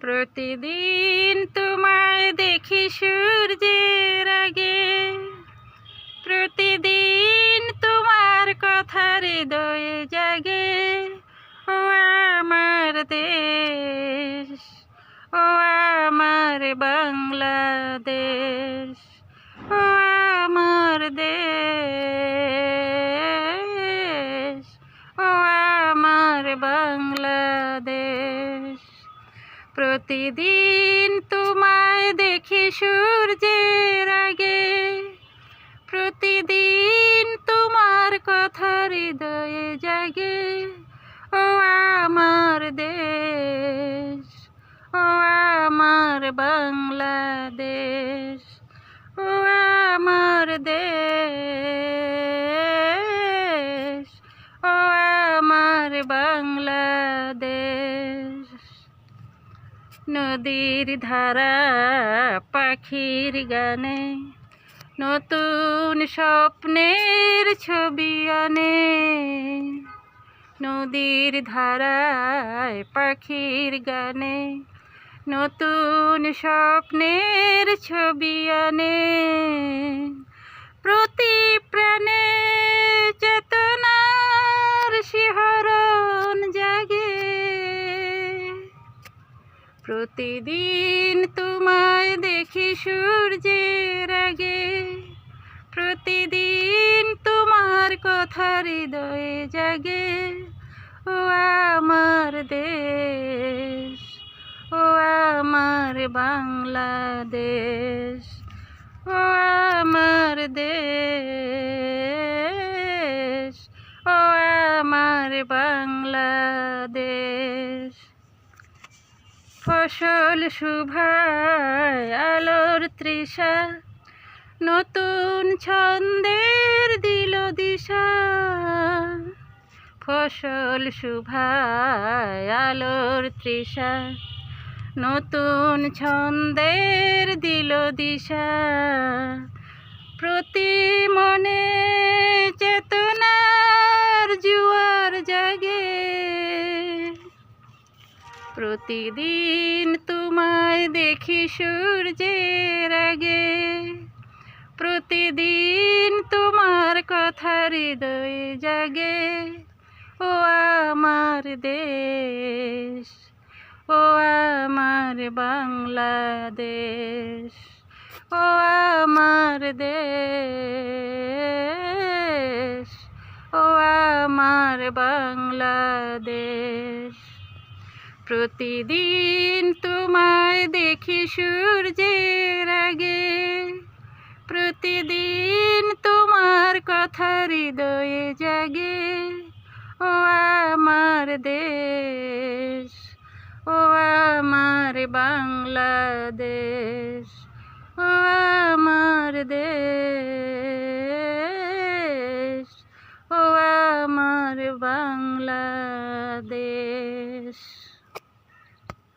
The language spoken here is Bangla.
প্রতিদিন তোমায় দেখি সূর্যের আগে, প্রতিদিন তোমার কথা হৃদয়ে জাগে। ও আমার দেশ, ও আমার বাংলাদেশ, ও আমার দেশ, ও আমার বাংলাদেশ। প্রতিদিন তোমায় দেখি সূর্যের আগে, প্রতিদিন তোমার কথা হৃদয়ে জাগে। ও আমার দেশ, ও আমার বাংলাদেশ, ও আমার দেশ, ও আমার বাংলাদেশ। নদীর ধারা পাখির গানে নতুন স্বপ্নের ছবি আনে। নদীর ধারায় পাখির গানে নতুন স্বপ্নের ছবি আনে। প্রতি প্রাণে চেতনার শিহরণ জাগে। প্রতিদিন তোমায় দেখি সূর্যের আগে, প্রতিদিন তোমার কথা হৃদয়ে জাগে। ও আমার দেশ, ও আমার বাংলাদেশ, ও আমার দেশ, ও আমার বাংলাদেশ। ফসল শুভায় আলোর তৃষা নতুন ছন্দের দিল দিশা। ফসল শুভায় আলোর তৃষা নতুন ছন্দের দিল দিশা। প্রতি মনে চেতনার জোয়ার জাগে। প্রতিদিন তোমায় দেখি সূর্যের আগে, প্রতিদিন তোমার কথা হৃদয়ে জাগে। ও আমার দেশ, ও আমার বাংলাদেশ, ও আমার দেশ, ও আমার বাংলাদেশ। প্রতিদিন তোমায় দেখি সূর্যের আগে, প্রতিদিন তোমার কথা হৃদয়ে জাগে। ও আমার দেশ, ও আমার বাংলাদেশ, ও আমার দেশ।